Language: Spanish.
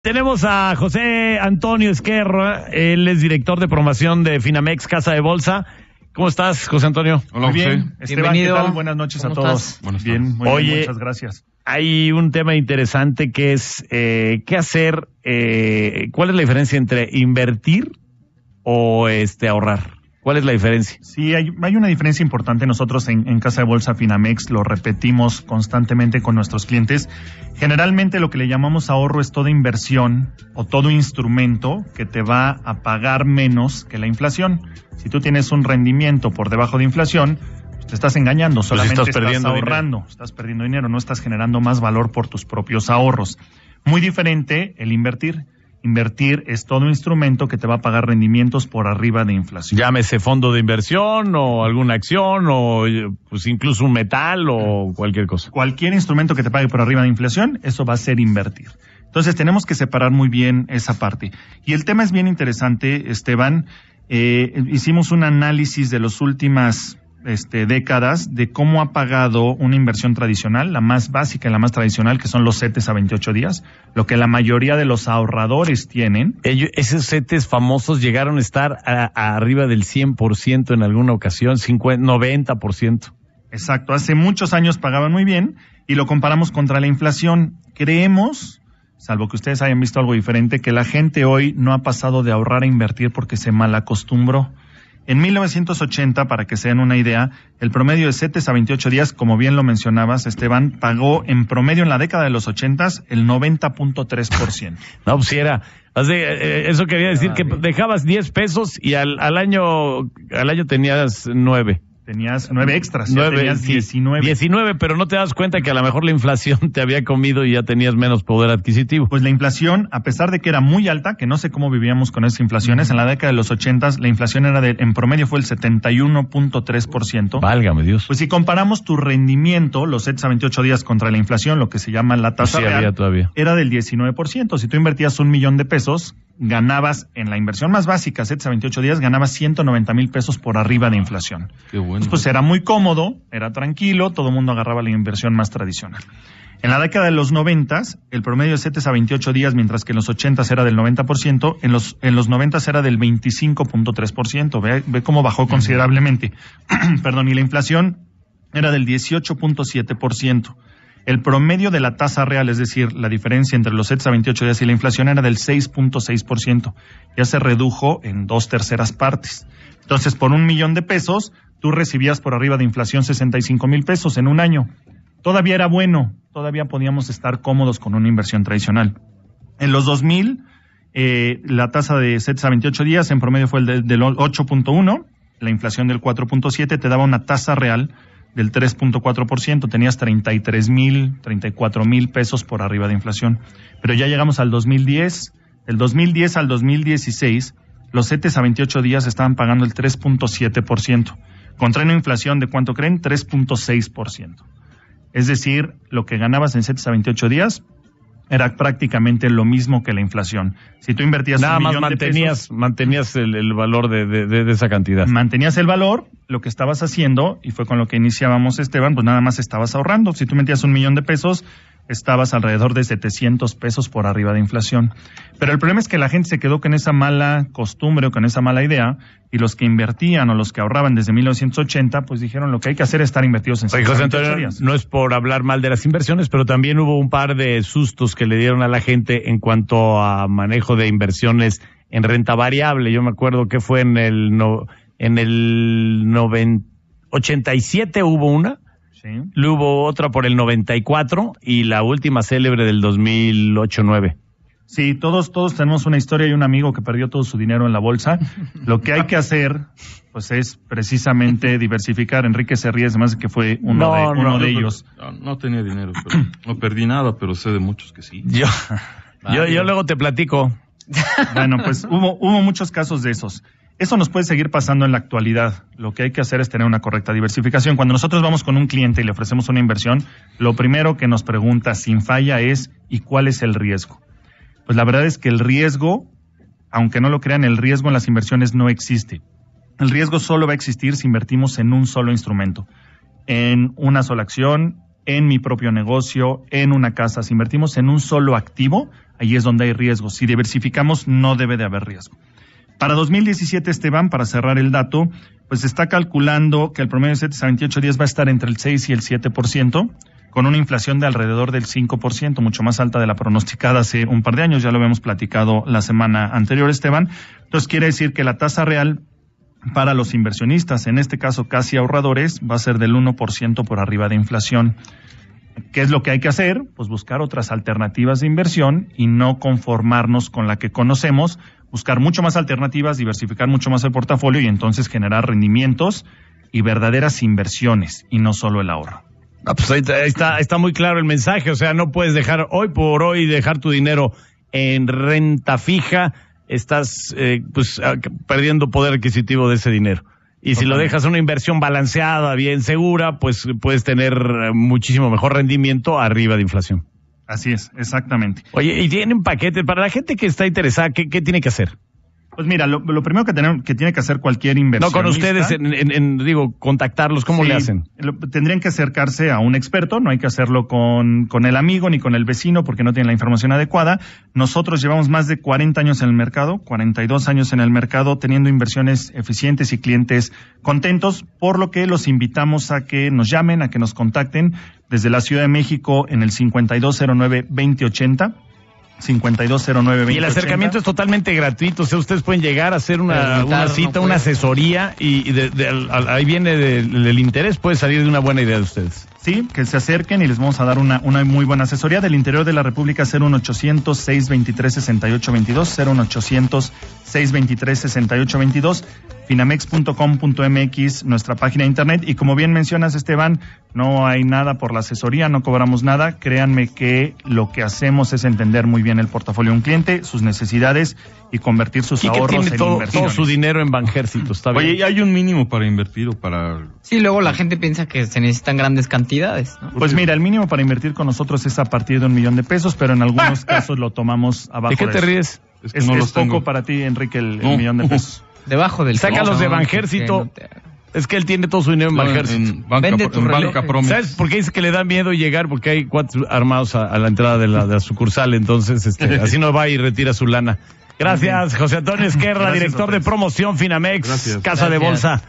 Tenemos a José Antonio Esquerra, él es director de promoción de Finamex Casa de Bolsa. ¿Cómo estás, José Antonio? Hola, muy bien. José. Esteban, Bienvenido. ¿qué tal? Buenas noches a todos. Buenas Bien, tardes. muy Oye, bien, muchas gracias. Hay un tema interesante que es qué hacer, ¿cuál es la diferencia entre invertir o ahorrar? ¿Cuál es la diferencia? Sí, hay una diferencia importante. Nosotros en Casa de Bolsa Finamex lo repetimos constantemente con nuestros clientes. Generalmente lo que le llamamos ahorro es toda inversión o todo instrumento que te va a pagar menos que la inflación. Si tú tienes un rendimiento por debajo de inflación, pues te estás engañando, solamente estás ahorrando, dinero. Estás perdiendo dinero, no estás generando más valor por tus propios ahorros. Muy diferente el invertir. Invertir es todo instrumento que te va a pagar rendimientos por arriba de inflación. Llámese fondo de inversión o alguna acción o pues incluso un metal o cualquier cosa. Cualquier instrumento que te pague por arriba de inflación, eso va a ser invertir. Entonces tenemos que separar muy bien esa parte. Y el tema es bien interesante, Esteban. Hicimos un análisis de las últimas décadas de cómo ha pagado una inversión tradicional, la más básica y la más tradicional, que son los CETES a 28 días, lo que la mayoría de los ahorradores tienen. Esos CETES famosos llegaron a estar arriba del 100% en alguna ocasión, 90%. Exacto, hace muchos años pagaban muy bien y lo comparamos contra la inflación. Creemos, salvo que ustedes hayan visto algo diferente, que la gente hoy no ha pasado de ahorrar a invertir porque se malacostumbró. En 1980, para que se den una idea, el promedio de CETES a 28 días, como bien lo mencionabas, Esteban, pagó en promedio en la década de los 80s el 90.3%. No, pues sí era. Eso quería decir que dejabas 10 pesos y al año tenías 9. Tenías 9 extras, 9, tenías 19. 19, pero no te das cuenta que a lo mejor la inflación te había comido y ya tenías menos poder adquisitivo. Pues la inflación, a pesar de que era muy alta, que no sé cómo vivíamos con esas inflaciones, en la década de los 80s la inflación era en promedio fue el 71.3%. Válgame Dios. Pues si comparamos tu rendimiento, los CETES a 28 días contra la inflación, lo que se llama la tasa real, era del 19%. Si tú invertías $1,000,000, ganabas en la inversión más básica, CETES a 28 días, ganabas 190,000 pesos por arriba de inflación. Qué bueno. Pues era muy cómodo, era tranquilo, todo el mundo agarraba la inversión más tradicional. En la década de los 90s, el promedio de CETES a 28 días, mientras que en los 80s era del 90%, en los 90s era del 25.3%. Ve cómo bajó considerablemente. Perdón, y la inflación era del 18.7%. El promedio de la tasa real, es decir, la diferencia entre los CETES a 28 días y la inflación, era del 6.6%. Ya se redujo en 2/3 partes. Entonces, por $1,000,000, tú recibías por arriba de inflación 65,000 pesos en un año. Todavía era bueno, todavía podíamos estar cómodos con una inversión tradicional. En los 2000, la tasa de CETES a 28 días en promedio fue del 8.1, la inflación del 4.7, te daba una tasa real del 3.4%, tenías 34,000 pesos por arriba de inflación. Pero ya llegamos al 2010, del 2010 al 2016, los CETES a 28 días estaban pagando el 3.7%, contra una inflación de ¿cuánto creen? 3.6%. Es decir, lo que ganabas en CETES a 28 días era prácticamente lo mismo que la inflación. Si tú invertías nada más mantenías el valor de esa cantidad. Mantenías el valor, lo que estabas haciendo, y fue con lo que iniciábamos, Esteban, pues nada más estabas ahorrando. Si tú metías $1,000,000, estabas alrededor de 700 pesos por arriba de inflación. Pero el problema es que la gente se quedó con esa mala costumbre o con esa mala idea, y los que invertían o los que ahorraban desde 1980, pues dijeron lo que hay que hacer es estar invertidos en José Antonio, no es por hablar mal de las inversiones, pero también hubo un par de sustos que le dieron a la gente en cuanto a manejo de inversiones en renta variable. Yo me acuerdo que fue en el 87 hubo una. Sí. Luego hubo otra por el 94 y la última célebre del 2008-9. Sí, todos tenemos una historia y un amigo que perdió todo su dinero en la bolsa. Lo que hay que hacer, pues, es precisamente diversificar. Enrique se ríe, además de que fue uno de ellos. No tenía dinero, pero no perdí nada, pero sé de muchos que sí. Yo luego te platico. Bueno, pues hubo muchos casos de esos. Eso nos puede seguir pasando en la actualidad. Lo que hay que hacer es tener una correcta diversificación. Cuando nosotros vamos con un cliente y le ofrecemos una inversión, lo primero que nos pregunta sin falla es ¿y cuál es el riesgo? Pues la verdad es que el riesgo, aunque no lo crean, el riesgo en las inversiones no existe. El riesgo solo va a existir si invertimos en un solo instrumento, en una sola acción, en mi propio negocio, en una casa. Si invertimos en un solo activo, ahí es donde hay riesgo. Si diversificamos, no debe de haber riesgo. Para 2017, Esteban, para cerrar el dato, pues se está calculando que el promedio de CETES a 28 días va a estar entre el 6 y el 7%, con una inflación de alrededor del 5%, mucho más alta de la pronosticada hace un par de años, ya lo habíamos platicado la semana anterior, Esteban. Entonces quiere decir que la tasa real para los inversionistas, en este caso casi ahorradores, va a ser del 1% por arriba de inflación. ¿Qué es lo que hay que hacer? Pues buscar otras alternativas de inversión y no conformarnos con la que conocemos, buscar mucho más alternativas, diversificar mucho más el portafolio y entonces generar rendimientos y verdaderas inversiones y no solo el ahorro. Pues ahí está muy claro el mensaje, o sea, no puedes dejar hoy por hoy dejar tu dinero en renta fija, estás perdiendo poder adquisitivo de ese dinero. Y si lo dejas en una inversión balanceada, bien segura, pues puedes tener muchísimo mejor rendimiento arriba de inflación. Así es, exactamente. Oye, y tienen paquetes para la gente que está interesada, ¿qué tiene que hacer? Pues mira, lo primero que tiene que hacer cualquier inversionista... No, con ustedes, contactarlos, ¿cómo le hacen? Tendrían que acercarse a un experto, no hay que hacerlo con el amigo ni con el vecino porque no tienen la información adecuada. Nosotros llevamos más de 40 años en el mercado, 42 años en el mercado, teniendo inversiones eficientes y clientes contentos, por lo que los invitamos a que nos llamen, a que nos contacten desde la Ciudad de México en el 5209-2080. 5209-2080. Y el acercamiento es totalmente gratuito, o sea, ustedes pueden llegar a hacer una cita, una asesoría y ahí viene del interés, puede salir de una buena idea de ustedes. Sí, que se acerquen y les vamos a dar una muy buena asesoría. Del interior de la República, 01800-623-6822, 01800-623-6822, finamex.com.mx, nuestra página de internet. Y como bien mencionas, Esteban, no hay nada por la asesoría, no cobramos nada. Créanme que lo que hacemos es entender muy bien el portafolio de un cliente, sus necesidades y convertir sus ahorros en inversiones. Todo su dinero en Banjército, está bien. Oye, ¿y hay un mínimo para invertir o para...? Sí, luego la gente piensa que se necesitan grandes cantidades, ¿no? Pues mira, el mínimo para invertir con nosotros es a partir de $1,000,000 pesos, pero en algunos casos lo tomamos abajo. ¿De qué te ríes? Es poco para ti, Enrique, el $1,000,000. Debajo del... Sácalos de Banjército. Es que él tiene todo su dinero en Banjército. Vende tu Banca Promise. ¿Sabes por qué dice que le da miedo llegar? Porque hay cuatro armados a la entrada de la sucursal, entonces así no va y retira su lana. Gracias, José Antonio Esquerra, director de promoción Finamex, Casa de Bolsa.